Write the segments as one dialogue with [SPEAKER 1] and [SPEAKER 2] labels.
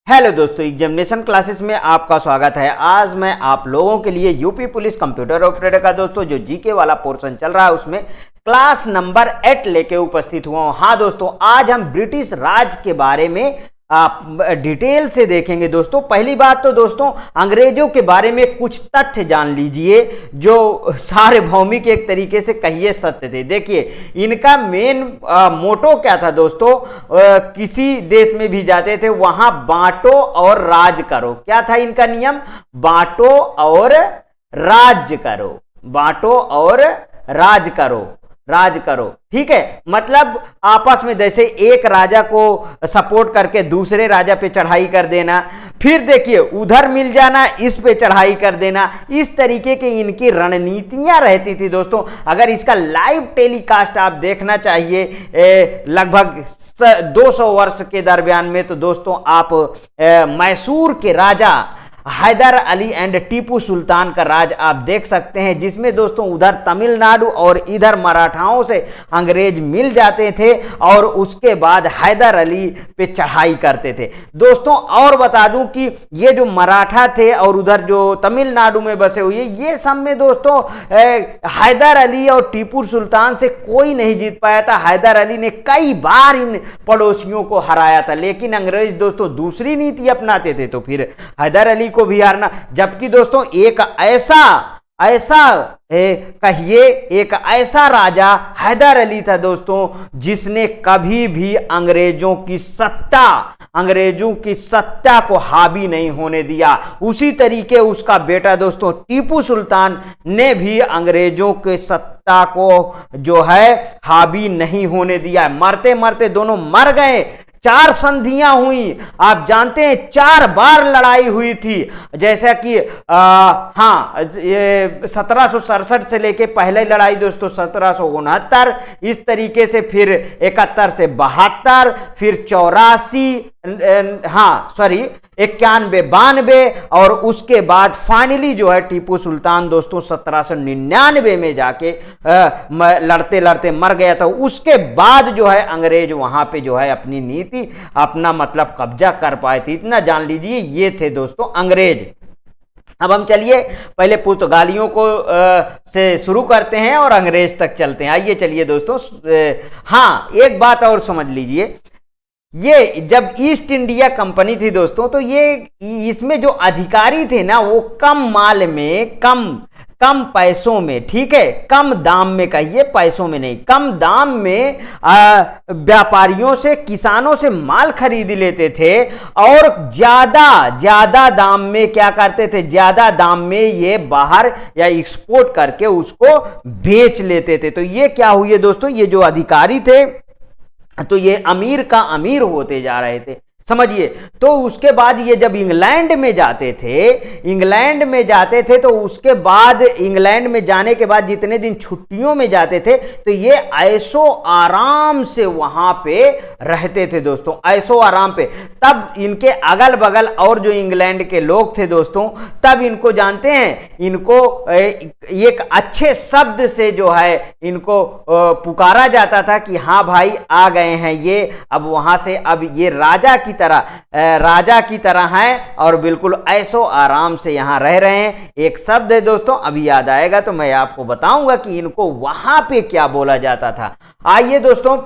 [SPEAKER 1] Hello दोस्तों, examination classes में आपका स्वागत है। आज मैं आप लोगों के लिए यूपी पुलिस कंप्यूटर ऑपरेटर का दोस्तों जो जीके वाला पोर्शन चल रहा है उसमें क्लास नंबर 8 लेके उपस्थित हुआ हूं। हाँ दोस्तों, आज हम ब्रिटिश राज के बारे में डिटेल से देखेंगे। दोस्तों पहली बात तो दोस्तों अंग्रेजों के बारे में कुछ तथ्य जान लीजिए जो सार्वभौमिक एक तरीके से कहिए सत्य थे। देखिए इनका मेन मोटो क्या था दोस्तों, किसी देश में भी जाते थे वहां बांटो और राज करो। क्या था इनका नियम? बांटो और राज्य करो, बांटो और राज करो, राज करो। ठीक है, मतलब आपस में जैसे एक राजा को सपोर्ट करके दूसरे राजा पे चढ़ाई कर देना, फिर देखिए उधर मिल जाना, इस पे चढ़ाई कर देना, इस तरीके की इनकी रणनीतियां रहती थी दोस्तों। अगर इसका लाइव टेलीकास्ट आप देखना चाहिए लगभग 200 वर्ष के दरमियान में, तो दोस्तों आप मैसूर के राजा हैदर अली एंड टीपू सुल्तान का राज आप देख सकते हैं, जिसमें दोस्तों उधर तमिलनाडु और इधर मराठाओं से अंग्रेज मिल जाते थे और उसके बाद हैदर अली पे चढ़ाई करते थे दोस्तों। और बता दूं कि ये जो मराठा थे और उधर जो तमिलनाडु में बसे हुए, ये सब में दोस्तों हैदर अली और टीपू सुल्तान से कोई नहीं जीत पाया था। हैदर अली ने कई बार इन पड़ोसियों को हराया था, लेकिन अंग्रेज दोस्तों दूसरी नीति अपनाते थे तो फिर हैदर अली को भी हारना। जबकि दोस्तों एक ऐसा राजा हैदर अली था दोस्तों जिसने कभी भी अंग्रेजों की सत्ता को हावी नहीं होने दिया। उसी तरीके उसका बेटा दोस्तों टीपू सुल्तान ने भी अंग्रेजों के सत्ता को जो है हावी नहीं होने दिया। मरते मरते दोनों मर गए। 4 संधियां हुई, आप जानते हैं 4 बार लड़ाई हुई थी। जैसा कि 1767 से लेके पहले लड़ाई दोस्तों 1769, इस तरीके से फिर 71 से 72, फिर 84, 91-92 और उसके बाद फाइनली जो है टीपू सुल्तान दोस्तों 1799 में जाके लड़ते लड़ते मर गया था। उसके बाद जो है अंग्रेज वहां पे जो है अपनी नीति अपना मतलब कब्जा कर पाए थे। इतना जान लीजिए, ये थे दोस्तों अंग्रेज। अब हम चलिए पहले पुर्तगालियों को से शुरू करते हैं और अंग्रेज तक चलते हैं। आइए चलिए दोस्तों। एक बात और समझ लीजिए, ये जब ईस्ट इंडिया कंपनी थी दोस्तों, तो ये इसमें जो अधिकारी थे ना, वो कम माल में कम पैसों में, ठीक है, कम दाम में, कहिए पैसों में नहीं, कम दाम में व्यापारियों से, किसानों से माल खरीद लेते थे और ज्यादा दाम में क्या करते थे, ज्यादा दाम में ये बाहर या एक्सपोर्ट करके उसको बेच लेते थे। तो ये क्या हुए दोस्तों, ये जो अधिकारी थे तो ये अमीर का अमीर होते जा रहे थे, समझिए। तो उसके बाद ये जब इंग्लैंड में जाते थे तो उसके बाद इंग्लैंड में जाने के बाद जितने दिन छुट्टियों में जाते थे तो ये ऐशो आराम से वहां पे रहते थे दोस्तों, ऐशो आराम पे। तब इनके अगल बगल और जो इंग्लैंड के लोग थे दोस्तों, तब इनको जानते हैं, इनको एक अच्छे शब्द से जो है इनको पुकारा जाता था कि हाँ भाई आ गए हैं ये, अब वहां से अब ये राजा की तरह हैं और बिल्कुल ऐशो आराम से यहां रह रहे हैं। एक शब्द है दोस्तों, अभी याद आएगा तो मैं आपको बताऊंगा कि इनको वहां पे क्या बोला जाता था। आइए दोस्तों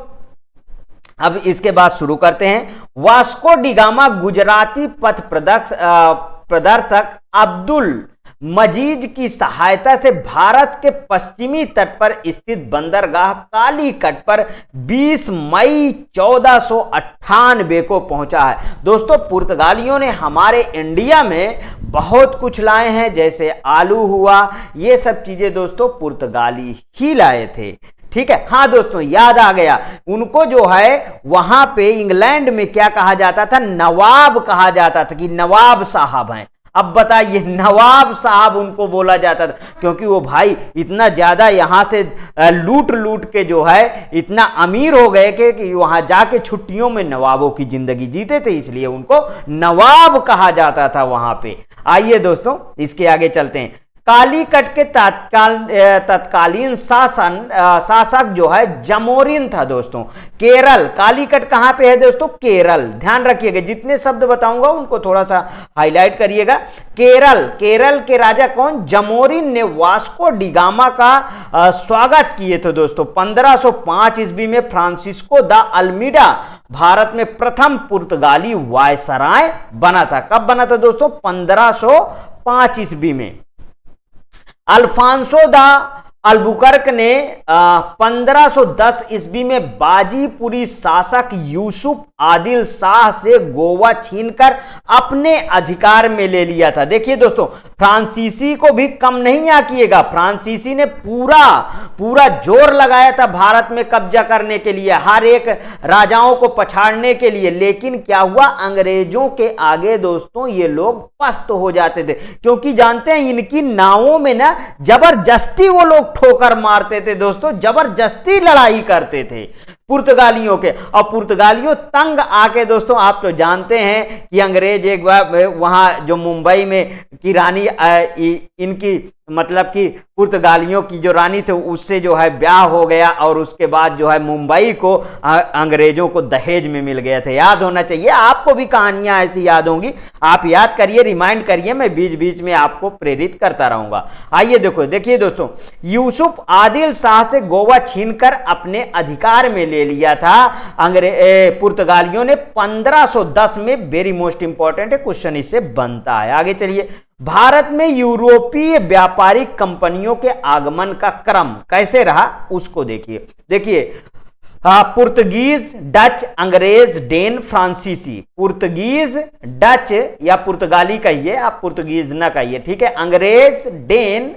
[SPEAKER 1] अब इसके बाद शुरू करते हैं। वास्को डिगामा गुजराती पथ प्रदर्शक अब्दुल मजीद की सहायता से भारत के पश्चिमी तट पर स्थित बंदरगाह कालीकट पर 20 मई 1498 को पहुंचा है। दोस्तों पुर्तगालियों ने हमारे इंडिया में बहुत कुछ लाए हैं, जैसे आलू हुआ, ये सब चीजें दोस्तों पुर्तगाली ही लाए थे, ठीक है। हाँ दोस्तों याद आ गया, उनको जो है वहां पे इंग्लैंड में क्या कहा जाता था, नवाब कहा जाता था कि नवाब साहब हैं। अब बताइए, नवाब साहब उनको बोला जाता था क्योंकि वो भाई इतना ज्यादा यहां से लूट के जो है इतना अमीर हो गए कि वहां जाके छुट्टियों में नवाबों की जिंदगी जीते थे, इसलिए उनको नवाब कहा जाता था वहां पे। आइए दोस्तों इसके आगे चलते हैं। कालीकट के तत्कालीन शासक जो है जमोरिन था दोस्तों। केरल, कालीकट कहां पे है दोस्तों? केरल। ध्यान रखिएगा, जितने शब्द बताऊंगा उनको थोड़ा सा हाईलाइट करिएगा। केरल के राजा कौन? जमोरिन ने वास्को डिगामा का स्वागत किए थे दोस्तों। 1505 ईस्वी में फ्रांसिस्को द अल्मीडा भारत में प्रथम पुर्तगाली वायसराय बना था। कब बना था दोस्तों? 1505 ईस्वी में। अल्फांसो द अल्बुकर्क ने 1510 ईस्वी में बाजीपुरी शासक यूसुफ आदिल शाह से गोवा छीनकर अपने अधिकार में ले लिया था। देखिए दोस्तों, फ्रांसीसी को भी कम नहीं आकिएगा, फ्रांसीसी ने पूरा जोर लगाया था भारत में कब्जा करने के लिए, हर एक राजाओं को पछाड़ने के लिए। लेकिन क्या हुआ? अंग्रेजों के आगे दोस्तों ये लोग पस्त हो जाते थे, क्योंकि जानते हैं इनकी नावों में ना जबरदस्ती वो लोग ठोकर मारते थे दोस्तों, जबरदस्ती लड़ाई करते थे पुर्तगालियों के। और पुर्तगालियों तंग आके दोस्तों, आप तो जानते हैं कि अंग्रेज एक बार वहां जो मुंबई में की रानी इनकी मतलब कि पुर्तगालियों की जो रानी थे उससे जो है ब्याह हो गया, और उसके बाद जो है मुंबई को अंग्रेजों को दहेज में मिल गया था। याद होना चाहिए, आपको भी कहानियां ऐसी याद होंगी, आप याद करिए, रिमाइंड करिए, मैं बीच बीच में आपको प्रेरित करता रहूंगा। आइए देखिए दोस्तों, यूसुफ आदिल शाह से गोवा छीनकर अपने अधिकार में ले लिया था पुर्तगालियों ने 1510 में। वेरी मोस्ट इंपॉर्टेंट है, क्वेश्चन इससे बनता है। आगे चलिए, भारत में यूरोपीय व्यापारिक कंपनियों के आगमन का क्रम कैसे रहा उसको देखिए। पुर्तगीज, डच, अंग्रेज, डेन, फ्रांसीसी। पुर्तगीज, डच या पुर्तगाली कहिए, आप पुर्तगीज ना कहिए, ठीक है। अंग्रेज, डेन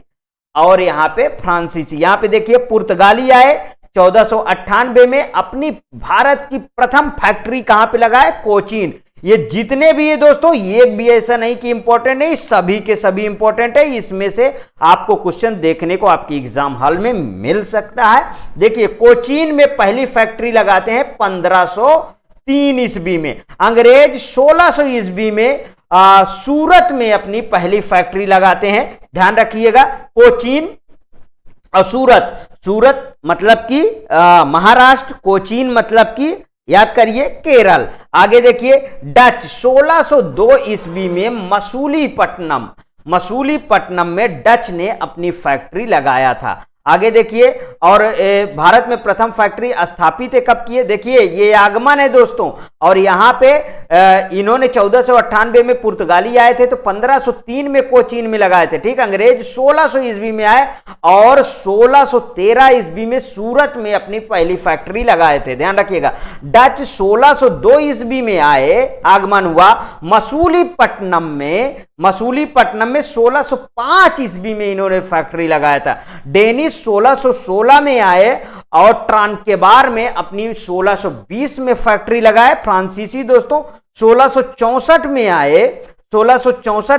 [SPEAKER 1] और यहां पे फ्रांसीसी। यहां पे देखिए, पुर्तगाली आए 1498 में, अपनी भारत की प्रथम फैक्ट्री कहां पे लगाए? कोचीन। ये जितने भी है दोस्तों, एक भी ऐसा नहीं कि इंपॉर्टेंट नहीं, सभी के सभी इंपॉर्टेंट है। इसमें से आपको क्वेश्चन देखने को आपकी एग्जाम हॉल में मिल सकता है। देखिए, कोचीन में पहली फैक्ट्री लगाते हैं 1503 ईस्वी में। अंग्रेज 1600 ईस्वी में सूरत में अपनी पहली फैक्ट्री लगाते हैं। ध्यान रखिएगा, कोचीन और सूरत मतलब कि महाराष्ट्र, कोचीन मतलब कि याद करिए केरल। आगे देखिए, डच 1602 ईस्वी में मसूलीपट्टनम में डच ने अपनी फैक्ट्री लगाया था। आगे देखिए, और भारत में प्रथम फैक्ट्री स्थापित है कब किए? देखिए, ये आगमन है दोस्तों, और यहां पे इन्होंने 1498 में पुर्तगाली आए थे तो 1503 में कोचीन में लगाए थे, ठीक। अंग्रेज 1600 ईस्वी में आए और 1613 ईस्वी में सूरत में अपनी पहली फैक्ट्री लगाए थे। ध्यान रखिएगा, डच 1602 ईस्वी में आए, आगमन हुआ। मसूलीपट्टनम में 1605 ईस्वी में इन्होंने फैक्ट्री लगाया था। डेनिश 1616 में आए और ट्रांकेबार में अपनी 1620 में फैक्ट्री लगाए। फ्रांसीसी दोस्तों 1664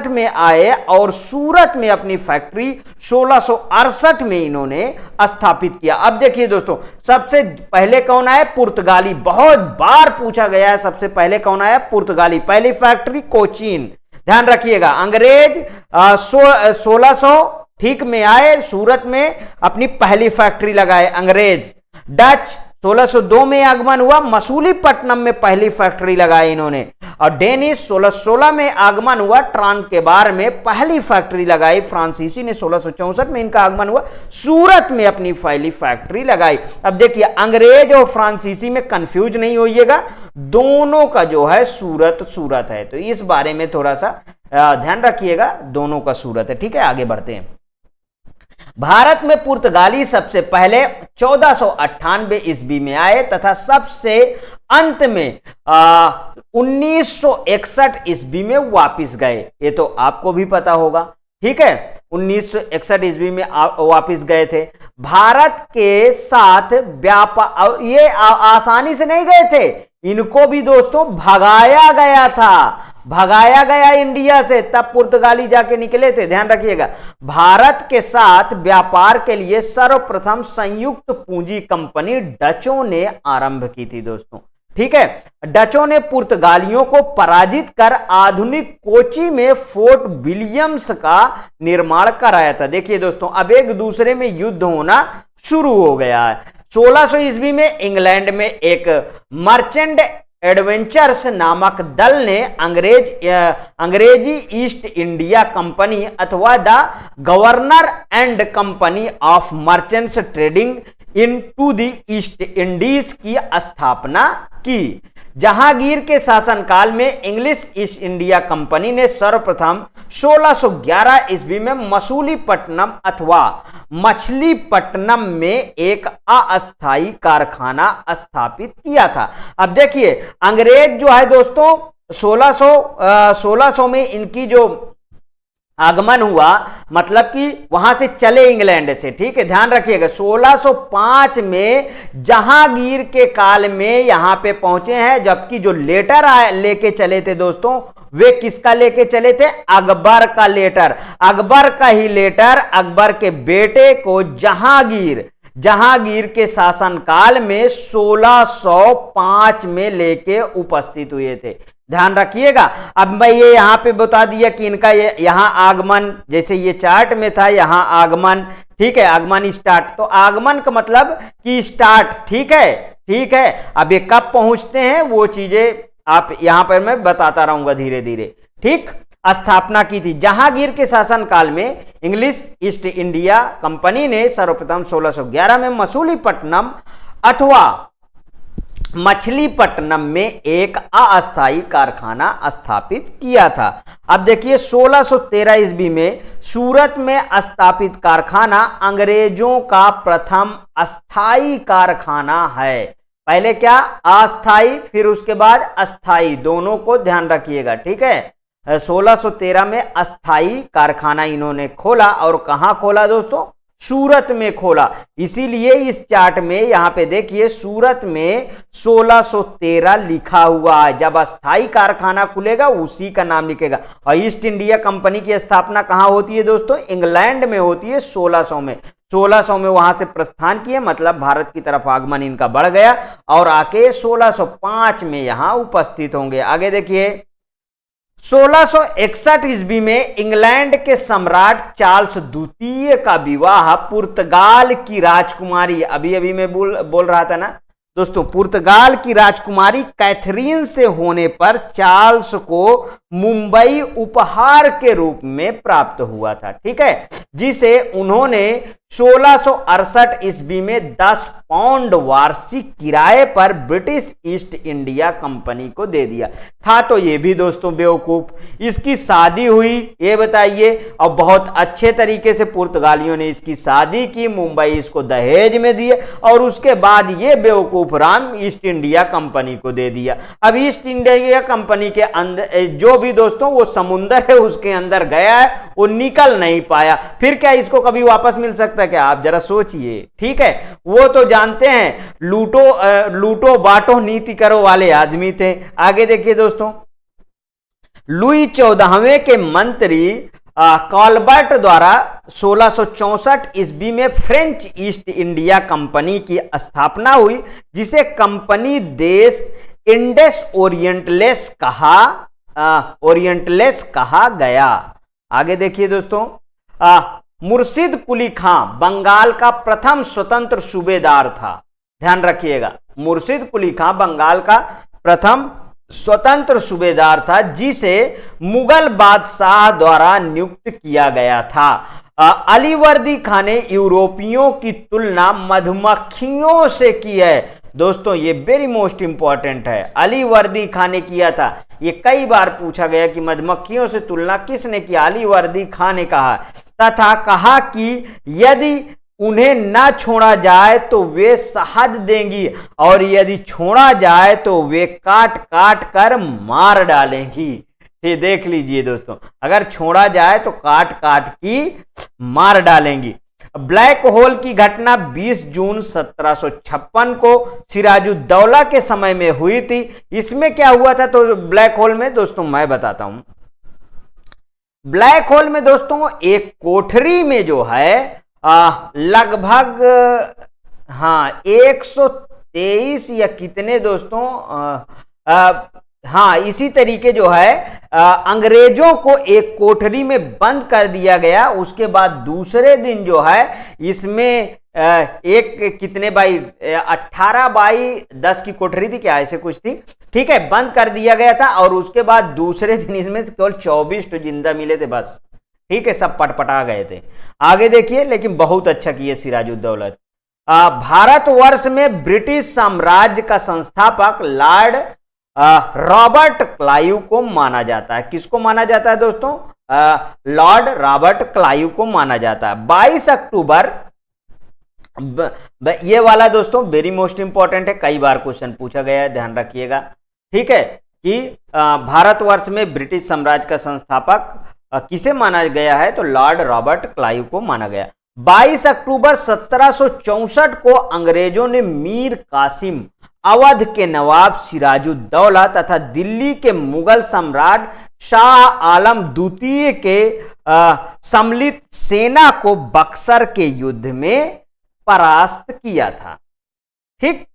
[SPEAKER 1] में आए और सूरत में अपनी फैक्ट्री 1668 में इन्होंने स्थापित किया। अब देखिए दोस्तों, सबसे पहले कौन आया? पुर्तगाली। बहुत बार पूछा गया है, सबसे पहले कौन आया? पुर्तगाली। पहली फैक्ट्री कोचीन। ध्यान रखिएगा, अंग्रेज 1600 ठीक में आए, सूरत में अपनी पहली फैक्ट्री लगाए अंग्रेज। डच 1602 में आगमन हुआ, मसूलीपट्टनम में पहली फैक्ट्री लगाई इन्होंने। और डेनिश 1616 में आगमन हुआ, ट्रांकेबार में पहली फैक्ट्री लगाई। फ्रांसीसी ने 1664 में इनका आगमन हुआ, सूरत में अपनी पहली फैक्ट्री लगाई। अब देखिए, अंग्रेज और फ्रांसीसी में कंफ्यूज नहीं होइएगा, दोनों का जो है सूरत है, तो इस बारे में थोड़ा सा ध्यान रखिएगा, दोनों का सूरत है, ठीक है। आगे बढ़ते हैं। भारत में पुर्तगाली सबसे पहले 1498 ईस्वी में आए तथा सबसे अंत में 1961 ईस्वी में वापिस गए। ये तो आपको भी पता होगा, ठीक है। 1961 ईस्वी में वापिस गए थे। भारत के साथ व्यापार, ये आसानी से नहीं गए थे, इनको भी दोस्तों भगाया गया इंडिया से, तब पुर्तगाली जाके निकले थे। ध्यान रखिएगा, भारत के साथ व्यापार के लिए सर्वप्रथम संयुक्त पूंजी कंपनी डचों ने आरंभ की थी दोस्तों, ठीक है। डचों ने पुर्तगालियों को पराजित कर आधुनिक कोची में फोर्ट विलियम्स का निर्माण कराया था। देखिए दोस्तों, अब एक दूसरे में युद्ध होना शुरू हो गया है। 1600 ईस्वी में इंग्लैंड में एक मर्चेंट एडवेंचर्स नामक दल ने अंग्रेजी ईस्ट इंडिया कंपनी अथवा the governor and company of merchants trading into the East Indies की स्थापना की। जहांगीर के शासनकाल में इंग्लिश ईस्ट इंडिया कंपनी ने सर्वप्रथम 1611 ईस्वी में मसूलीपट्टनम अथवा मछलीपट्टनम में एक अस्थायी कारखाना स्थापित किया था। अब देखिए, अंग्रेज जो है दोस्तों 1600 में इनकी जो आगमन हुआ, मतलब कि वहां से चले इंग्लैंड से, ठीक है, ध्यान रखिएगा। 1605 में जहांगीर के काल में यहां पे पहुंचे हैं, जबकि जो लेटर लेके चले थे दोस्तों, वे किसका लेके चले थे? अकबर का लेटर। अकबर का ही लेटर अकबर के बेटे को जहांगीर के शासनकाल में 1605 में लेके उपस्थित हुए थे। ध्यान रखिएगा। अब मैं ये यहां पे बता दिया कि इनका यहां आगमन, जैसे ये चार्ट में था, यहां आगमन, ठीक है, आगमन स्टार्ट, तो आगमन का मतलब कि स्टार्ट, ठीक है, ठीक है। अब ये कब पहुंचते हैं वो चीजें आप यहां पर मैं बताता रहूंगा धीरे धीरे, ठीक। स्थापना की थी जहांगीर के शासनकाल में इंग्लिश ईस्ट इंडिया कंपनी ने सर्वप्रथम 1611 में मसूलीपट्टनम अथवा मछलीपट्टनम में एक अस्थायी कारखाना स्थापित किया था। अब देखिए, 1613 ईस्वी में सूरत में स्थापित कारखाना अंग्रेजों का प्रथम अस्थायी कारखाना है। पहले क्या? अस्थायी, फिर उसके बाद अस्थायी, दोनों को ध्यान रखिएगा, ठीक है। 1613 में अस्थायी कारखाना इन्होंने खोला, और कहां खोला दोस्तों? सूरत में खोला। इसीलिए इस चार्ट में यहां पे देखिए सूरत में 1613 लिखा हुआ है। जब अस्थायी कारखाना खुलेगा उसी का नाम लिखेगा। और ईस्ट इंडिया कंपनी की स्थापना कहां होती है दोस्तों? इंग्लैंड में होती है 1600 में। 1600 में वहां से प्रस्थान किए, मतलब भारत की तरफ आगमन इनका बढ़ गया, और आके 1605 में यहां उपस्थित होंगे। आगे देखिए, 1661 ईस्वी में इंग्लैंड के सम्राट चार्ल्स द्वितीय का विवाह पुर्तगाल की राजकुमारी, अभी अभी मैं बोल रहा था ना दोस्तों, पुर्तगाल की राजकुमारी कैथरीन से होने पर चार्ल्स को मुंबई उपहार के रूप में प्राप्त हुआ था, ठीक है, जिसे उन्होंने 1668 ईस्वी में 10 पाउंड वार्षिक किराए पर ब्रिटिश ईस्ट इंडिया कंपनी को दे दिया था। तो ये भी दोस्तों बेवकूफ। इसकी शादी हुई, ये बताइए, और बहुत अच्छे तरीके से पुर्तगालियों ने इसकी शादी की, मुंबई इसको दहेज में दिए, और उसके बाद ये बेवकूफ राम ईस्ट इंडिया कंपनी को दे दिया। अब ईस्ट इंडिया कंपनी के अंदर जो भी दोस्तों वो समुंदर है उसके अंदर गया है, वो निकल नहीं पाया, फिर क्या इसको कभी वापस मिल सकता है क्या? आप जरा सोचिए, ठीक है। वो तो जानते हैं लूटो बांटो नीति करो वाले आदमी थे। आगे देखिए दोस्तों, लुई 14वें के मंत्री कॉलबर्ट द्वारा 1664 ईस्वी में फ्रेंच ईस्ट इंडिया कंपनी की स्थापना हुई, जिसे कंपनी देश इंडस ओरिएंटलेस कहा गया। आगे देखिए दोस्तों, मुर्शिद कुली खां बंगाल का प्रथम स्वतंत्र सूबेदार था। ध्यान रखिएगा, मुर्शिद कुली खां बंगाल का प्रथम स्वतंत्र सूबेदार था, जिसे मुगल बादशाह द्वारा नियुक्त किया गया था। अलीवर्दी खान ने यूरोपियों की तुलना मधुमक्खियों से की है। दोस्तों ये वेरी मोस्ट इंपॉर्टेंट है, अलीवर्दी खान ने किया था। ये कई बार पूछा गया कि मधुमक्खियों से तुलना किसने किया? अलीवर्दी खान ने कहा, तथा कहा कि यदि उन्हें ना छोड़ा जाए तो वे शहद देंगी, और यदि छोड़ा जाए तो वे काट काट कर मार डालेंगी। ये देख लीजिए दोस्तों, अगर छोड़ा जाए तो काट काट की मार डालेंगी। ब्लैक होल की घटना 20 जून 1756 को सिराजुद्दौला के समय में हुई थी। इसमें क्या हुआ था? तो ब्लैक होल में दोस्तों मैं बताता हूं। ब्लैक होल में दोस्तों एक कोठरी में जो है लगभग 100 23 या कितने दोस्तों, हाँ इसी तरीके जो है अंग्रेजों को एक कोठरी में बंद कर दिया गया। उसके बाद दूसरे दिन जो है इसमें एक कितने बाई 18 बाई 10 की कोठरी थी क्या, ऐसे कुछ थी, ठीक है, बंद कर दिया गया था। और उसके बाद दूसरे दिन इसमें केवल 24 तो जिंदा मिले थे बस, ठीक है, सब पटपटा गए थे। आगे देखिए, लेकिन बहुत अच्छा किए सिराजुद्दौला। भारतवर्ष में ब्रिटिश साम्राज्य का संस्थापक लॉर्ड रॉबर्ट क्लाइव को माना जाता है। किसको माना जाता है दोस्तों? लॉर्ड रॉबर्ट क्लाइव को माना जाता है। 22 अक्टूबर, ये वाला दोस्तों वेरी मोस्ट इंपॉर्टेंट है, कई बार क्वेश्चन पूछा गया है, ध्यान रखिएगा, ठीक है, कि भारतवर्ष में ब्रिटिश साम्राज्य का संस्थापक किसे माना गया है, तो लॉर्ड रॉबर्ट क्लाइव को माना गया। 22 अक्टूबर 1764 को अंग्रेजों ने मीर कासिम, अवध के नवाब सिराजुद्दौला तथा दिल्ली के मुगल सम्राट शाह आलम द्वितीय के सम्मिलित सेना को बक्सर के युद्ध में परास्त किया था। ठीक,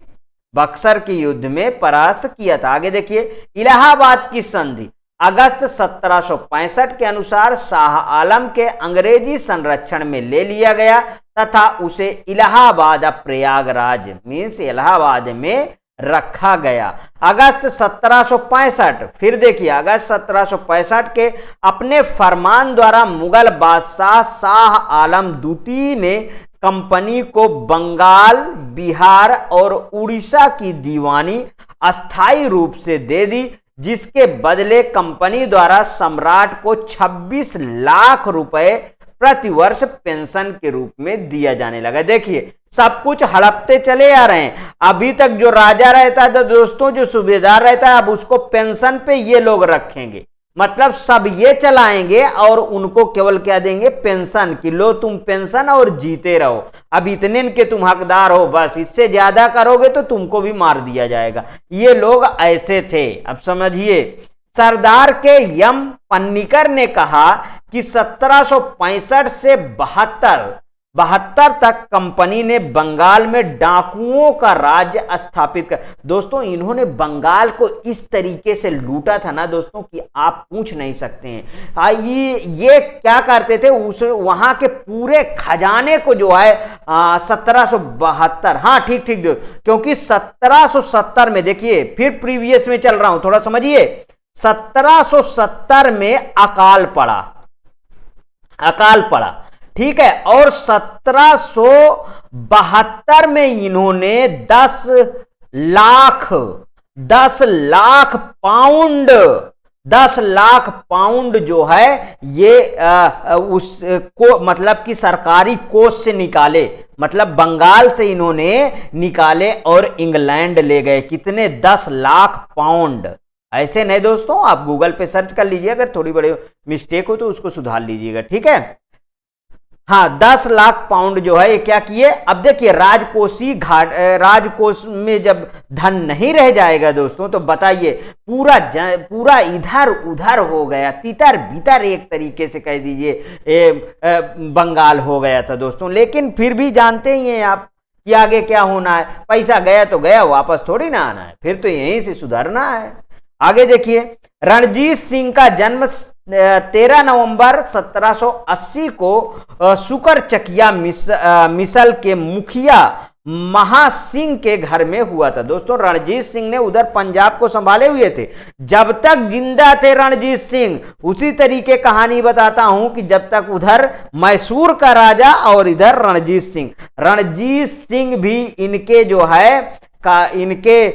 [SPEAKER 1] बक्सर के युद्ध में परास्त किया था। आगे देखिए, इलाहाबाद की संधि अगस्त 1765 के अनुसार शाह आलम के अंग्रेजी संरक्षण में ले लिया गया तथा उसे इलाहाबाद प्रयागराज मीन्स इलाहाबाद में रखा गया। अगस्त 1765, फिर देखिए अगस्त 1765 के अपने फरमान द्वारा मुगल बादशाह शाह आलम द्वितीय ने कंपनी को बंगाल, बिहार और उड़ीसा की दीवानी अस्थायी रूप से दे दी, जिसके बदले कंपनी द्वारा सम्राट को 26 लाख रुपए प्रतिवर्ष पेंशन के रूप में दिया जाने लगा। देखिए सब कुछ हड़पते चले आ रहे हैं। अभी तक जो राजा रहता है तो दोस्तों, जो सूबेदार रहता है, अब उसको पेंशन पे ये लोग रखेंगे, मतलब सब ये चलाएंगे और उनको केवल क्या देंगे, पेंशन की, लो तुम पेंशन और जीते रहो, अब इतने के तुम हकदार हो, बस इससे ज्यादा करोगे तो तुमको भी मार दिया जाएगा। ये लोग ऐसे थे। अब समझिए, सरदार के यम पन्नीकर ने कहा कि 1765 से 72 तक कंपनी ने बंगाल में डाकुओं का राज्य स्थापित कर। दोस्तों इन्होंने बंगाल को इस तरीके से लूटा था ना दोस्तों कि आप पूछ नहीं सकते हैं। ये क्या करते थे, उस वहां के पूरे खजाने को जो है 1772, हाँ ठीक, क्योंकि 1770 में देखिए, फिर प्रीवियस में चल रहा हूं, थोड़ा समझिए, 1770 में अकाल पड़ा, ठीक है, और 1772 में इन्होंने 10 लाख पाउंड जो है ये उसको मतलब कि सरकारी कोष से निकाले, मतलब बंगाल से इन्होंने निकाले और इंग्लैंड ले गए। कितने? 10 लाख पाउंड। ऐसे नहीं दोस्तों, आप गूगल पे सर्च कर लीजिए, अगर थोड़ी बड़ी मिस्टेक हो तो उसको सुधार लीजिएगा, ठीक है। हाँ, 10 लाख पाउंड जो है ये क्या किए। अब देखिए, राजकोष में जब धन नहीं रह जाएगा दोस्तों, तो बताइए पूरा इधर उधर हो गया, तितर बितर एक तरीके से कह दीजिए बंगाल हो गया था दोस्तों। लेकिन फिर भी जानते ही हैं आप कि आगे क्या होना है, पैसा गया तो गया, वापस थोड़ी ना आना है, फिर तो यहीं से सुधरना है। आगे देखिए, रणजीत सिंह का जन्म 13 नवंबर 1780 को सुकरचकिया मिसल के मुखिया महासिंह के घर में हुआ था। दोस्तों रणजीत सिंह ने उधर पंजाब को संभाले हुए थे जब तक जिंदा थे रणजीत सिंह। उसी तरीके कहानी बताता हूं कि जब तक उधर मैसूर का राजा और इधर रणजीत सिंह भी इनके जो है इनके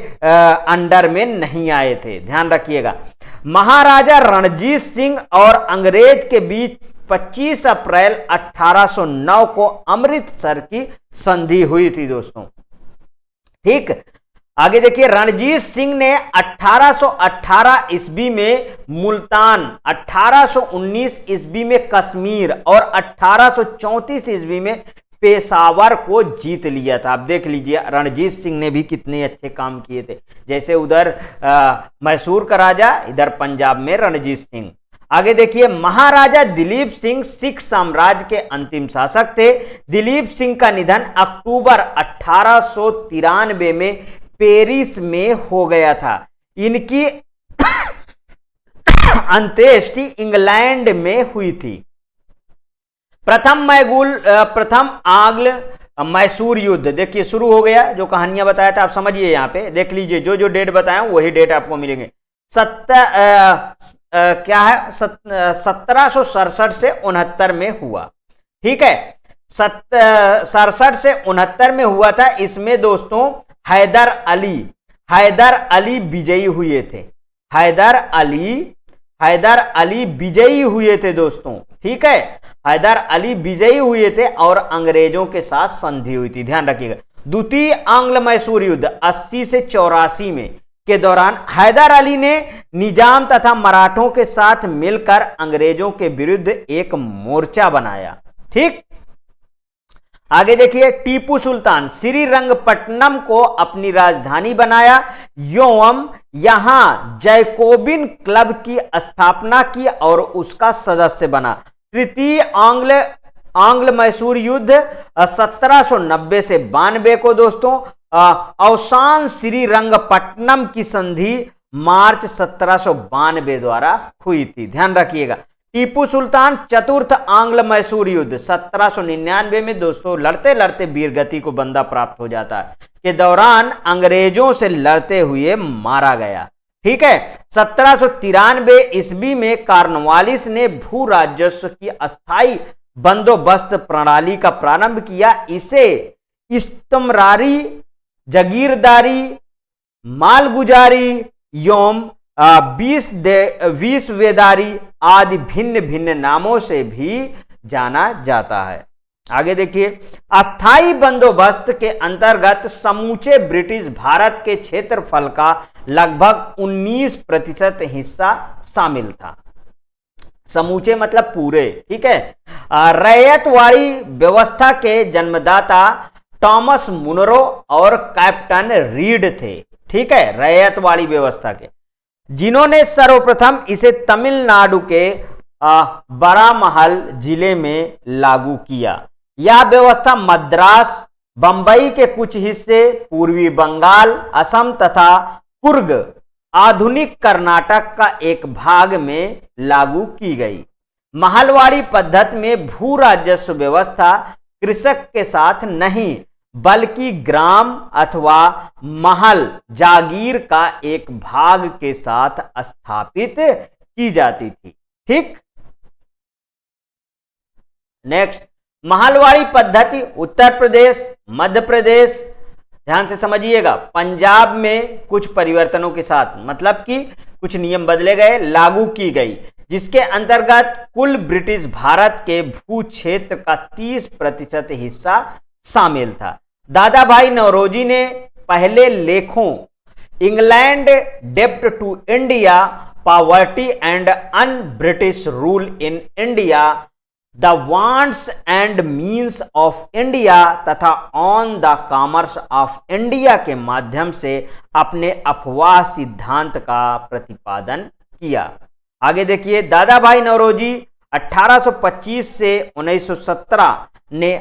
[SPEAKER 1] अंडर में नहीं आए थे, ध्यान रखिएगा। महाराजा रणजीत सिंह और अंग्रेज के बीच 25 अप्रैल 1809 को अमृतसर की संधि हुई थी दोस्तों, ठीक। आगे देखिए, रणजीत सिंह ने 1818 ईस्वी में मुल्तान, 1819 ईस्वी में कश्मीर और 1834 ईस्वी में पेशावर को जीत लिया था। आप देख लीजिए रणजीत सिंह ने भी कितने अच्छे काम किए थे, जैसे उधर मैसूर का राजा, इधर पंजाब में रणजीत सिंह। आगे देखिए, महाराजा दिलीप सिंह सिख साम्राज्य के अंतिम शासक थे। दिलीप सिंह का निधन अक्टूबर 1893 में पेरिस में हो गया था। इनकी अंत्येष्टि इंग्लैंड में हुई थी। प्रथम आंग्ल मैसूर युद्ध देखिए शुरू हो गया। जो कहानियां बताया था आप समझिए, यहां पे देख लीजिए, जो जो डेट बताया वही डेट आपको मिलेंगे। क्या है, 1767 से 69 में हुआ। ठीक है, 67 से 69 में हुआ था। इसमें दोस्तों हैदर अली विजयी हुए थे। हैदर अली विजयी हुए थे दोस्तों। ठीक है, हैदर अली विजयी हुए थे और अंग्रेजों के साथ संधि हुई थी, ध्यान रखिएगा। द्वितीय आंग्ल मैसूर युद्ध 80 से 84 में के दौरान हैदर अली ने निजाम तथा मराठों के साथ मिलकर अंग्रेजों के विरुद्ध एक मोर्चा बनाया। ठीक, आगे देखिए, टीपू सुल्तान श्रीरंगपट्टनम को अपनी राजधानी बनाया एवं यहां जैकोबिन क्लब की स्थापना की और उसका सदस्य बना। तृतीय आंग्ल मैसूर युद्ध 1790 से 92 को दोस्तों अवसान श्रीरंगपट्टनम की संधि मार्च 1792 द्वारा हुई थी, ध्यान रखिएगा। टीपू सुल्तान चतुर्थ आंग्ल मैसूर युद्ध 1799 में दोस्तों लड़ते लड़ते वीरगति को बंदा प्राप्त हो जाता है के दौरान अंग्रेजों से लड़ते हुए मारा गया। ठीक है, 1793 ईस्वी में कॉर्नवालिस ने भू राजस्व की अस्थायी बंदोबस्त प्रणाली का प्रारंभ किया। इसे इस्तमरारी, जागीरदारी, मालगुजारी एवं विश्वेदारी आदि भिन्न भिन्न नामों से भी जाना जाता है। आगे देखिए, अस्थाई बंदोबस्त के अंतर्गत समूचे ब्रिटिश भारत के क्षेत्रफल का लगभग 19% हिस्सा शामिल था। समूचे मतलब पूरे। ठीक है, रैयतवाड़ी व्यवस्था के जन्मदाता टॉमस मुनरो और कैप्टन रीड थे। ठीक है, रैयतवाड़ी व्यवस्था के, जिन्होंने सर्वप्रथम इसे तमिलनाडु के बरामहल जिले में लागू किया। यह व्यवस्था मद्रास, बंबई के कुछ हिस्से, पूर्वी बंगाल, असम तथा कुर्ग, आधुनिक कर्नाटक का एक भाग में लागू की गई। महलवाड़ी पद्धति में भू राजस्व व्यवस्था कृषक के साथ नहीं बल्कि ग्राम अथवा महल जागीर का एक भाग के साथ स्थापित की जाती थी। ठीक, नेक्स्ट, महलवाड़ी पद्धति उत्तर प्रदेश, मध्य प्रदेश, ध्यान से समझिएगा, पंजाब में कुछ परिवर्तनों के साथ, मतलब कि कुछ नियम बदले गए, लागू की गई, जिसके अंतर्गत कुल ब्रिटिश भारत के भू क्षेत्र का 30% हिस्सा शामिल था। दादा भाई नौरोजी ने पहले लेखों इंग्लैंड डेप्ट to India, poverty and un British rule in India, the wants and means of India तथा on the commerce of India के माध्यम से अपने अफवाह सिद्धांत का प्रतिपादन किया। आगे देखिए, दादा भाई नौरोजी 1825 से 1917 ने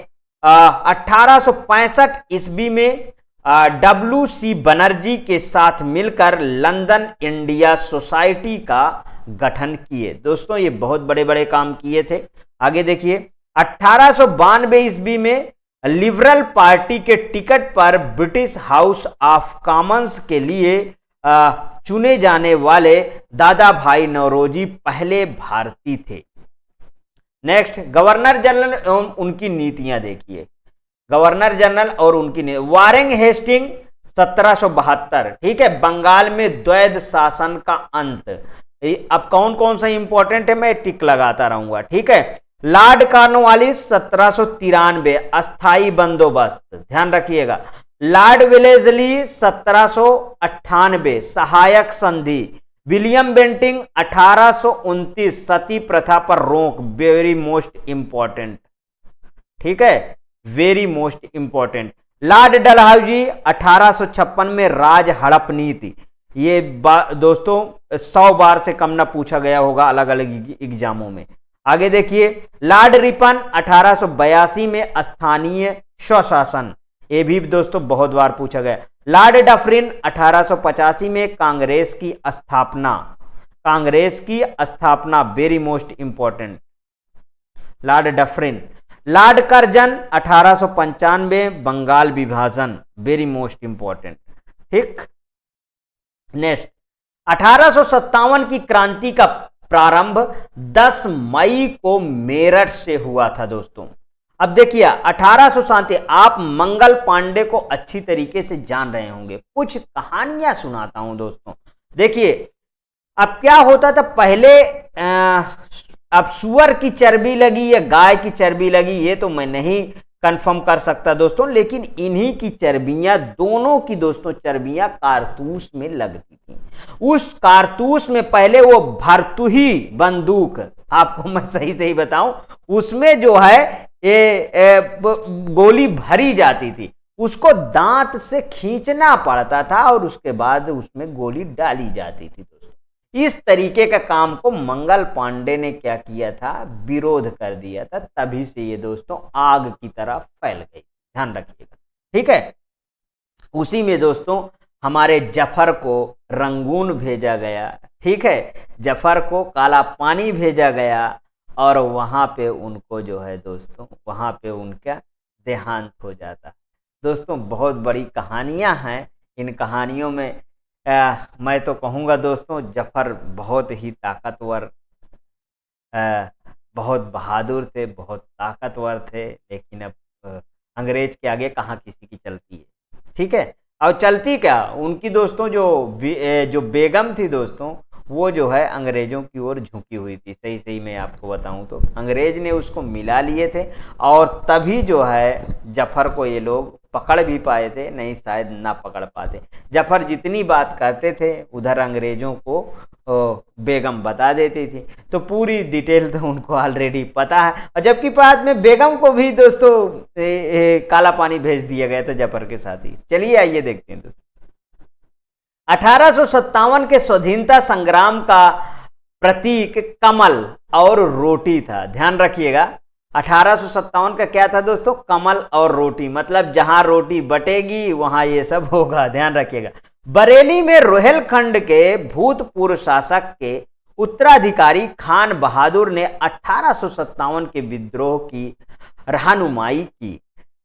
[SPEAKER 1] 1865 ईस्वी में WC बनर्जी के साथ मिलकर लंदन इंडिया सोसाइटी का गठन किए। दोस्तों ये बहुत बड़े बड़े काम किए थे। आगे देखिए, 1892 ईस्वी में लिबरल पार्टी के टिकट पर ब्रिटिश हाउस ऑफ कॉमन्स के लिए चुने जाने वाले दादा भाई नौरोजी पहले भारतीय थे। नेक्स्ट, गवर्नर जनरल एवं उनकी नीतियां देखिए। गवर्नर जनरल और उनकी वारेंग हेस्टिंग 1772। ठीक है, बंगाल में द्वैध शासन का अंत। अब कौन कौन सा इंपॉर्टेंट है मैं टिक लगाता रहूंगा। ठीक है, लॉर्ड कॉर्नवालिस 1793 अस्थाई बंदोबस्त, ध्यान रखिएगा। लॉर्ड वेलेस्ली 1798 सहायक संधि। विलियम बेंटिंग 1829 सती प्रथा पर रोक, वेरी मोस्ट इंपॉर्टेंट। ठीक है, very most important. Lord Dalhousie 1856 में राज हड़प नीति। ये दोस्तों 100 बार से कम ना पूछा गया होगा अलग अलग एग्जामों में। आगे देखिए, लॉर्ड रिपन 1882 में स्थानीय स्वशासन, ये भी दोस्तों बहुत बार पूछा गया। लॉर्ड डफरिन 1885 में कांग्रेस की स्थापना very most important, Lord Dufferin. Lord Curzon 1895 Bengal विभाजन, वेरी मोस्ट इंपॉर्टेंट, ठीक। नेक्स्ट 1857 की क्रांति का प्रारंभ 10 मई को मेरठ से हुआ था दोस्तों। अब देखिए 1837, आप मंगल पांडे को अच्छी तरीके से जान रहे होंगे, कुछ कहानियां सुनाता हूं दोस्तों। देखिए अब क्या होता था पहले, अब सुअर की चर्बी लगी या गाय की चर्बी लगी ये तो मैं नहीं कंफर्म कर सकता दोस्तों, लेकिन इन्हीं की चर्बियां, दोनों की दोस्तों चर्बियां कारतूस में लगती थी। उस कारतूस में पहले वो भरतुही बंदूक, आपको मैं सही सही बताऊं, उसमें जो है गोली भरी जाती थी, उसको दांत से खींचना पड़ता था और उसके बाद उसमें गोली डाली जाती थी दोस्तों। इस तरीके का काम को मंगल पांडे ने क्या किया था, विरोध कर दिया था, तभी से ये दोस्तों आग की तरह फैल गई, ध्यान रखिएगा, ठीक है। उसी में दोस्तों हमारे जफर को रंगून भेजा गया, ठीक है, जफर को काला पानी भेजा गया और वहां पे उनको जो है दोस्तों, वहां पे उनका देहांत हो जाता। दोस्तों बहुत बड़ी कहानियां हैं, इन कहानियों में मैं तो कहूँगा दोस्तों जफर बहुत ही ताकतवर, बहुत बहादुर थे, बहुत ताकतवर थे, लेकिन अब अंग्रेज के आगे कहाँ किसी की चलती है, ठीक है। और चलती क्या, उनकी दोस्तों जो बेगम थी दोस्तों, वो जो है अंग्रेजों की ओर झुकी हुई थी। सही सही मैं आपको बताऊं तो अंग्रेज ने उसको मिला लिए थे और तभी जो है जफर को ये लोग पकड़ भी पाए थे, नहीं शायद ना पकड़ पाते। जफर जितनी बात करते थे उधर अंग्रेजों को बेगम बता देती थी, तो पूरी डिटेल तो उनको ऑलरेडी पता है। और जबकि बाद में बेगम को भी दोस्तों काला पानी भेज दिया गया था जफर के साथ ही। चलिए आइए देखते हैं दोस्तों, 1857 के स्वाधीनता संग्राम का प्रतीक कमल और रोटी था, ध्यान रखिएगा। 1857 का क्या था दोस्तों, कमल और रोटी, मतलब जहां रोटी बटेगी वहां ये सब होगा, ध्यान रखिएगा। बरेली में रोहेलखंड के भूतपूर्व शासक के उत्तराधिकारी खान बहादुर ने 1857 के विद्रोह की रहनुमाई की।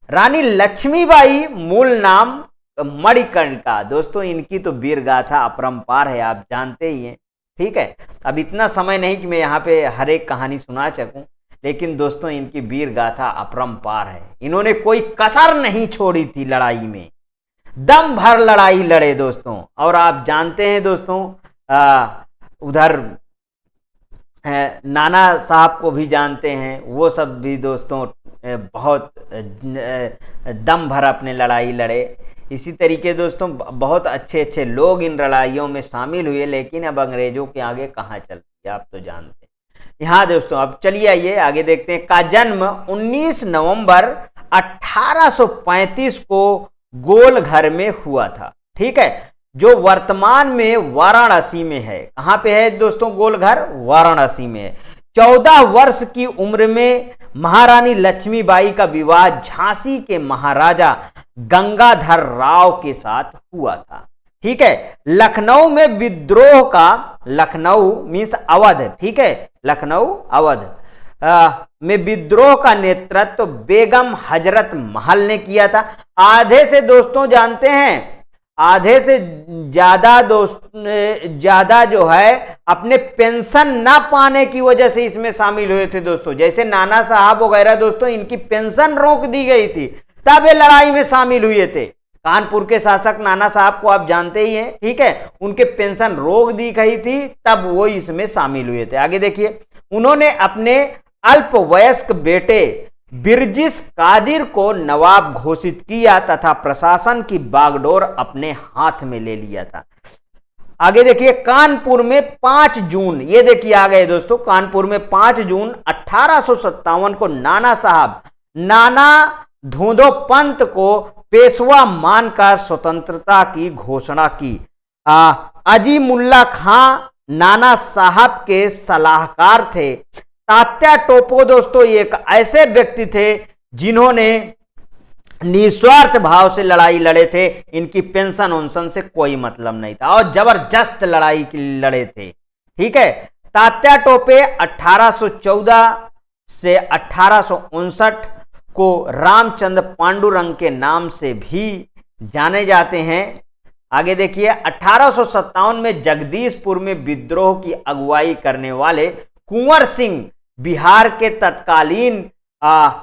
[SPEAKER 1] रानी लक्ष्मीबाई, मूल नाम मणिकर्णिका, दोस्तों इनकी तो वीर गाथा अपरंपार है, आप जानते ही हैं, ठीक है। अब इतना समय नहीं कि मैं यहाँ पे हर एक कहानी सुना सकूं, लेकिन दोस्तों इनकी वीर गाथा अपरंपार है। इन्होंने कोई कसर नहीं छोड़ी थी लड़ाई में, दम भर लड़ाई लड़े दोस्तों। और आप जानते हैं दोस्तों उधर नाना साहब को भी जानते हैं, वो सब भी दोस्तों बहुत दम भर अपने लड़ाई लड़े। इसी तरीके दोस्तों बहुत अच्छे अच्छे लोग इन लड़ाइयों में शामिल हुए, लेकिन अब अंग्रेजों के आगे कहाँ चलती है आप तो जानते हैं। यहाँ दोस्तों अब चलिए आइए आगे देखते हैं। का जन्म 19 नवंबर 1835 को गोलघर में हुआ था, ठीक है, जो वर्तमान में वाराणसी में है। कहाँ पे है दोस्तों गोलघर, वाराणसी में है। 14 वर्ष की उम्र में महारानी लक्ष्मीबाई का विवाह झांसी के महाराजा गंगाधर राव के साथ हुआ था, ठीक है। लखनऊ में विद्रोह का, लखनऊ मीन्स अवध, ठीक है, लखनऊ अवध में विद्रोह का नेतृत्व तो बेगम हजरत महल ने किया था। आधे से दोस्तों जानते हैं, आधे से ज्यादा जो है अपने पेंशन ना पाने की वजह से इसमें शामिल हुए थे दोस्तों। जैसे नाना साहब वगैरह दोस्तों, इनकी पेंशन रोक दी गई थी, तब ये लड़ाई में शामिल हुए थे। कानपुर के शासक नाना साहब को आप जानते ही हैं, ठीक है, उनके पेंशन रोक दी गई थी, तब वो इसमें शामिल हुए थे। आगे देखिए, उन्होंने अपने अल्पवयस्क बेटे बिरजिस कादिर को नवाब घोषित किया तथा प्रशासन की बागडोर अपने हाथ में ले लिया था। आगे देखिए, कानपुर में 5 जून, ये देखिए आ गए दोस्तों, कानपुर में 5 जून 1857 को नाना साहब नाना धूंधो पंत को पेशवा मानकर स्वतंत्रता की घोषणा की। अजीमुल्ला खां नाना साहब के सलाहकार थे। तात्या टोपो दोस्तों एक ऐसे व्यक्ति थे जिन्होंने निस्वार्थ भाव से लड़ाई लड़े थे, इनकी पेंशन उन्शन से कोई मतलब नहीं था और जबरदस्त लड़ाई लड़े थे। ठीक है, तात्या टोपे 1814 से 1859 को रामचंद्र पांडुरंग के नाम से भी जाने जाते हैं। आगे देखिए, 1857 में जगदीशपुर में विद्रोह की अगुवाई करने वाले कुंवर सिंह बिहार के तत्कालीन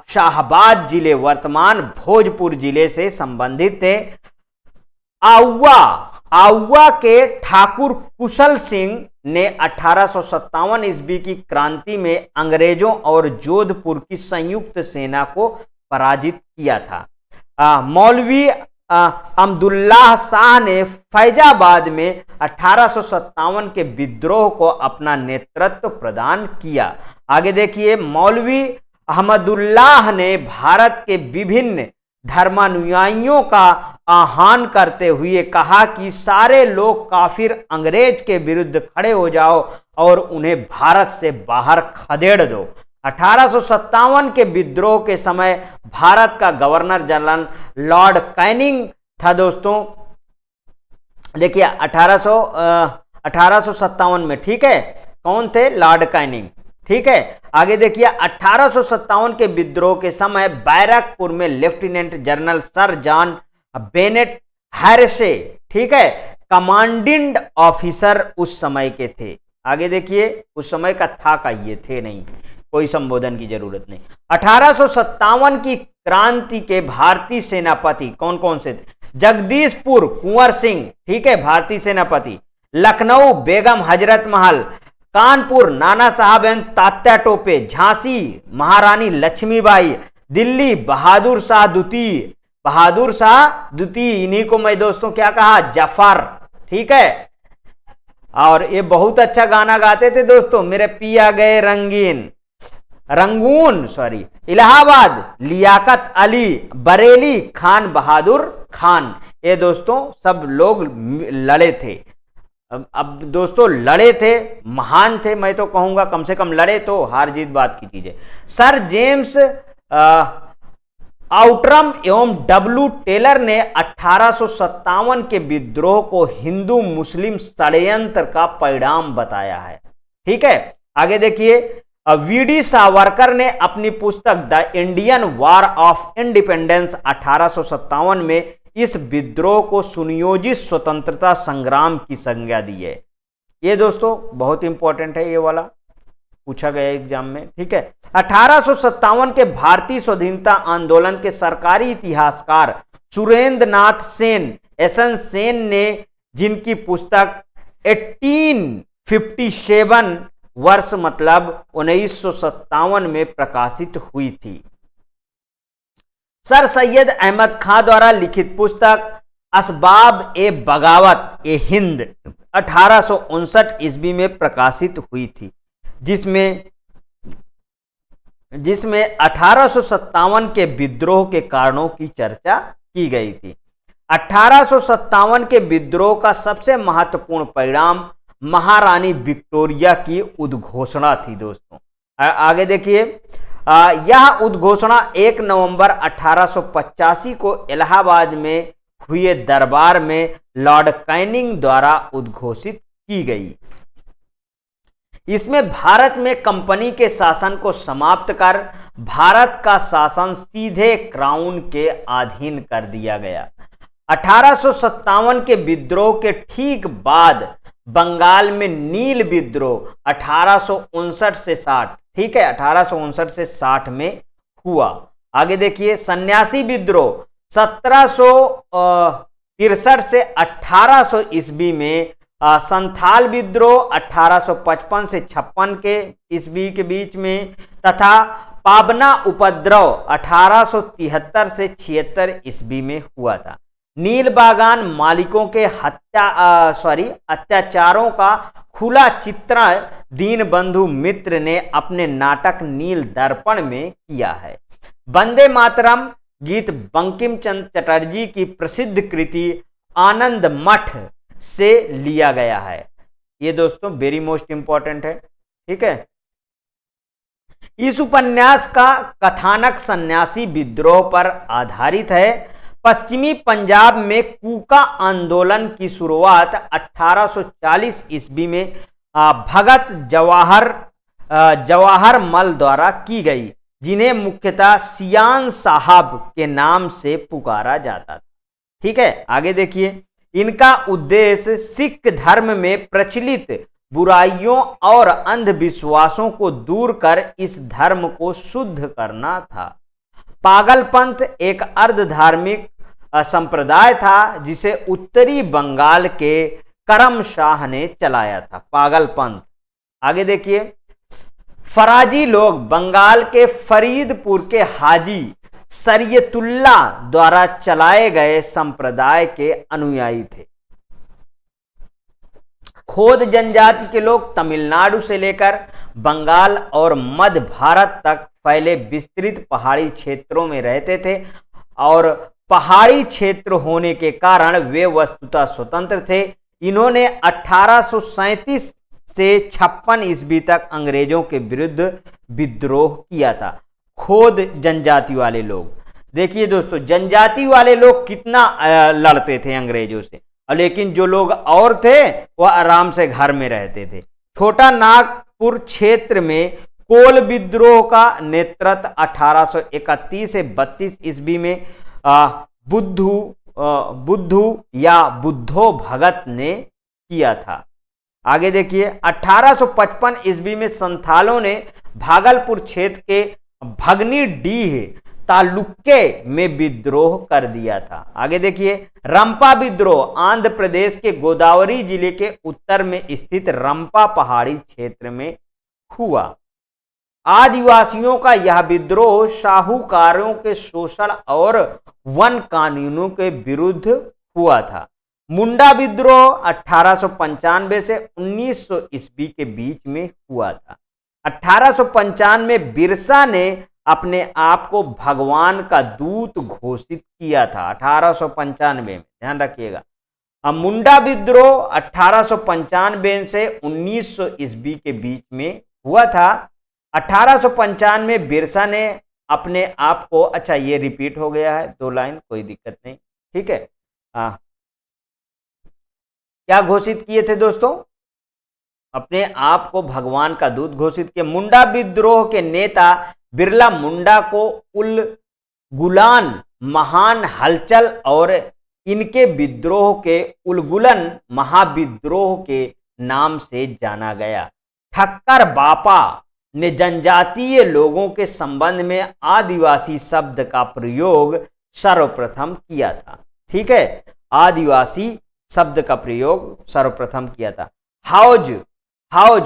[SPEAKER 1] शाहबाद जिले वर्तमान भोजपुर जिले से संबंधित थे। आउवा के ठाकुर कुशल सिंह ने 1857 ईस्वी की क्रांति में अंग्रेजों और जोधपुर की संयुक्त सेना को पराजित किया था। मौलवी अब्दुल्लाह शाह ने फैजाबाद में 1857 के विद्रोह को अपना नेतृत्व प्रदान किया। आगे देखिए, मौलवी अहमदुल्लाह ने भारत के विभिन्न धर्मानुयायियों का आह्वान करते हुए कहा कि सारे लोग काफिर अंग्रेज के विरुद्ध खड़े हो जाओ और उन्हें भारत से बाहर खदेड़ दो। 1857 के विद्रोह के समय भारत का गवर्नर जनरल लॉर्ड कैनिंग था। दोस्तों देखिए 1857 में, ठीक है, कौन थे? Lord Canning. ठीक है, आगे देखिए, 1857 के विद्रोह के समय बैरकपुर में lieutenant general sir John Bennet Hearsey, ठीक है, कमांडिंग ऑफिसर उस समय के थे। आगे देखिए, उस समय का था का ये थे नहीं, कोई संबोधन की जरूरत नहीं। 1857 की क्रांति के भारतीय सेनापति कौन कौन से थे? जगदीशपुर कुंवर सिंह, ठीक है, भारतीय सेनापति। लखनऊ बेगम हजरत महल, कानपुर नाना साहब एवं तात्या टोपे, झांसी महारानी लक्ष्मीबाई, दिल्ली बहादुर शाह द्वितीय, इन्हीं को मैं दोस्तों क्या कहा? जफर। ठीक है, और ये बहुत अच्छा गाना गाते थे दोस्तों, मेरे पिया गए रंगून इलाहाबाद लियाकत अली, बरेली खान बहादुर खान। ये दोस्तों सब लोग लड़े थे। अब दोस्तों लड़े थे, महान थे, मैं तो कहूंगा कम से कम लड़े तो, हार जीत बात की चीज है। सर जेम्स आउटरम एवं डब्ल्यू टेलर ने 1857 के विद्रोह को हिंदू मुस्लिम षड्यंत्र का परिणाम बताया है। ठीक है, आगे देखिए, वीडी सावरकर ने अपनी पुस्तक the Indian war of independence 1857 में इस विद्रोह को सुनियोजित स्वतंत्रता संग्राम की संज्ञा दी है। ये दोस्तों बहुत इंपॉर्टेंट है, ये वाला पूछा गया एग्जाम में। ठीक है, 1857 के भारतीय स्वाधीनता आंदोलन के सरकारी इतिहासकार सुरेंद्र नाथ सेन, एसएन सेन ने, जिनकी पुस्तक 1857 वर्ष मतलब 1957 में प्रकाशित हुई थी। सर सैयद अहमद खां द्वारा लिखित पुस्तक असबाब ए बगावत ए हिंद 1859 ईस्वी में प्रकाशित हुई थी, जिसमें 1857 के विद्रोह के कारणों की चर्चा की गई थी। 1857 के विद्रोह का सबसे महत्वपूर्ण परिणाम महारानी विक्टोरिया की उद्घोषणा थी। दोस्तों आगे देखिए, यह उद्घोषणा 1 नवंबर 1885 को इलाहाबाद में हुए दरबार में लॉर्ड कैनिंग द्वारा उद्घोषित की गई। इसमें भारत में कंपनी के शासन को समाप्त कर भारत का शासन सीधे क्राउन के अधीन कर दिया गया। 1857 के विद्रोह के ठीक बाद बंगाल में नील विद्रोह 1859 से 60, ठीक है, 1859 से 60 में हुआ। आगे देखिए, सन्यासी विद्रोह 1763 से 1800 ईस्वी में, संथाल विद्रोह 1855 से 56 के ईस्वी के बीच में, तथा पाबना उपद्रव 1873 से 76 ईस्वी में हुआ था। नील बागान मालिकों के अत्याचारों का खुला चित्रण दीनबंधु मित्र ने अपने नाटक नील दर्पण में किया है। वंदे मातरम गीत बंकिम चंद्र चटर्जी की प्रसिद्ध कृति आनंद मठ से लिया गया है। ये दोस्तों वेरी मोस्ट इंपॉर्टेंट है। ठीक है, इस उपन्यास का कथानक सन्यासी विद्रोह पर आधारित है। पश्चिमी पंजाब में कूका आंदोलन की शुरुआत 1840 ईस्वी में भगत जवाहर मल द्वारा की गई, जिन्हें मुख्यतः सियान साहब के नाम से पुकारा जाता था। ठीक है, आगे देखिए। इनका उद्देश्य सिख धर्म में प्रचलित बुराइयों और अंधविश्वासों को दूर कर इस धर्म को शुद्ध करना था। पागलपंथ एक अर्धधार्मिक संप्रदाय था जिसे उत्तरी बंगाल के करम शाह ने चलाया था। पागलपंथ। आगे देखिए। फराजी लोग बंगाल के फरीदपुर के हाजी सरियतुल्ला द्वारा चलाए गए संप्रदाय के अनुयायी थे। खोद जनजाति के लोग तमिलनाडु से लेकर बंगाल और मध्य भारत तक फैले विस्तृत पहाड़ी क्षेत्रों में रहते थे और पहाड़ी क्षेत्र होने के कारण वे वस्तुतः स्वतंत्र थे। इन्होंने 1837 से 56 ईस्वी तक अंग्रेजों के विरुद्ध विद्रोह किया था। खोद जनजाति वाले लोग, देखिए दोस्तों, जनजाति वाले लोग कितना लड़ते थे अंग्रेजों से, लेकिन जो लोग और थे वह आराम से घर में रहते थे। छोटा नागपुर क्षेत्र में कोल विद्रोह का नेतृत्व 1831 से 32 ईस्वी में बुद्धू या बुद्धो भगत ने किया था। आगे देखिए। 1855 ईस्वी में संथालों ने भागलपुर क्षेत्र के भगनी डीह तालुके में विद्रोह कर दिया था। आगे देखिए। रंपा विद्रोह आंध्र प्रदेश के गोदावरी जिले के उत्तर में स्थित रंपा पहाड़ी क्षेत्र में हुआ। आदिवासियों का यह विद्रोह साहूकारों के शोषण और वन कानूनों के विरुद्ध हुआ था। मुंडा विद्रोह 1895 से 1900 ईस्वी के बीच में हुआ था। 1895 में बिरसा ने अपने आप को भगवान का दूत घोषित किया था। 1895 में, ध्यान रखिएगा। अब मुंडा विद्रोह 1895 से 1900 ईस्वी के बीच में हुआ था। 1895 में बिरसा ने अपने आप को, अच्छा ये रिपीट हो गया है 2 लाइन, कोई दिक्कत नहीं, ठीक है। क्या घोषित किए थे दोस्तों? अपने आप को भगवान का दूत घोषित किया। मुंडा विद्रोह के नेता बिरला मुंडा को उल गुलान महान हलचल और इनके विद्रोह के उलगुलन महाविद्रोह के नाम से जाना गया। ठक्कर बापा ने जनजातीय लोगों के संबंध में आदिवासी शब्द का प्रयोग सर्वप्रथम किया था। ठीक है, आदिवासी शब्द का प्रयोग सर्वप्रथम किया था। हाउज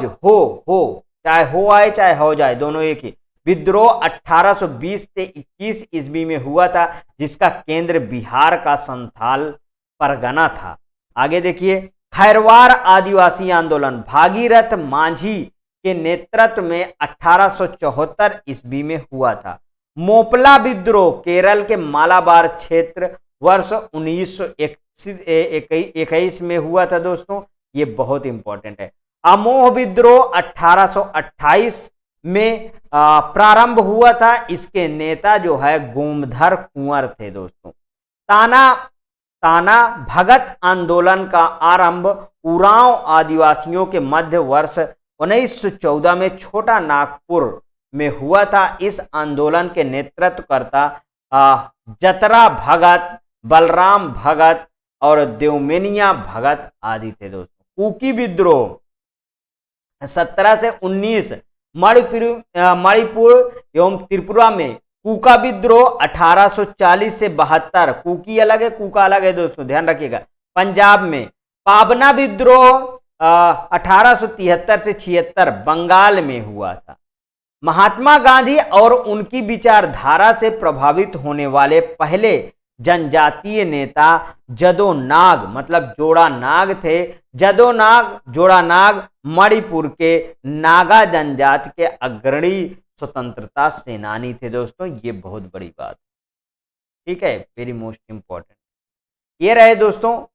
[SPEAKER 1] हो, चाहे हो आए चाहे हो जाए, दोनों एक ही। विद्रोह 1820 से 21 ईस्वी में हुआ था, जिसका केंद्र बिहार का संथाल परगना था। आगे देखिए। खैरवार आदिवासी आंदोलन भागीरथ मांझी के नेतृत्व में 1874 ईस्वी में हुआ था। मोपला विद्रोह केरल के मालाबार क्षेत्र वर्ष 1921 में हुआ था दोस्तों, ये बहुत इंपॉर्टेंट है। अमोह विद्रोह 1828 में प्रारंभ हुआ था। इसके नेता जो है गोमधर कुंवर थे दोस्तों। ताना भगत आंदोलन का आरंभ उरांव आदिवासियों के मध्य वर्ष 1914 में छोटा नागपुर में हुआ था। इस आंदोलन के नेतृत्वकर्ता जतरा भगत, बलराम भगत और देवमेनिया भगत आदि थे दोस्तों। कुकी विद्रोह 17 से 19 मणिपुर एवं त्रिपुरा में। कूका विद्रोह 1840 से 72, कुकी अलग है कूका अलग है दोस्तों, ध्यान रखिएगा। पंजाब में पाबना विद्रोह 1873 से 76 बंगाल में हुआ था। महात्मा गांधी और उनकी विचारधारा से प्रभावित होने वाले पहले जनजातीय नेता जदो नाग, मतलब जोड़ा नाग थे। जोड़ा नाग मणिपुर के नागा जनजाति के अग्रणी स्वतंत्रता सेनानी थे दोस्तों, ये बहुत बड़ी बात, ठीक है, वेरी मोस्ट इंपॉर्टेंट। ये रहे दोस्तों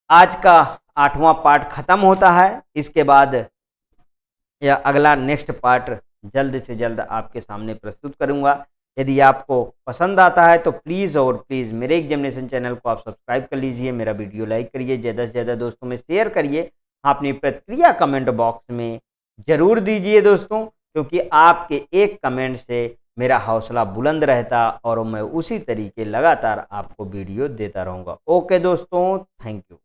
[SPEAKER 1] आज का 8वां पार्ट खत्म होता है। इसके बाद या अगला नेक्स्ट पार्ट जल्द से जल्द आपके सामने प्रस्तुत करूंगा। यदि आपको पसंद आता है तो प्लीज़ और प्लीज़ मेरे एग्जामिनेशन चैनल को आप सब्सक्राइब कर लीजिए, मेरा वीडियो लाइक करिए, ज़्यादा से ज़्यादा दोस्तों में शेयर करिए। अपनी प्रतिक्रिया कमेंट बॉक्स में ज़रूर दीजिए दोस्तों, क्योंकि आपके एक कमेंट से मेरा हौसला बुलंद रहता और मैं उसी तरीके लगातार आपको वीडियो देता रहूँगा। ओके दोस्तों, थैंक यू।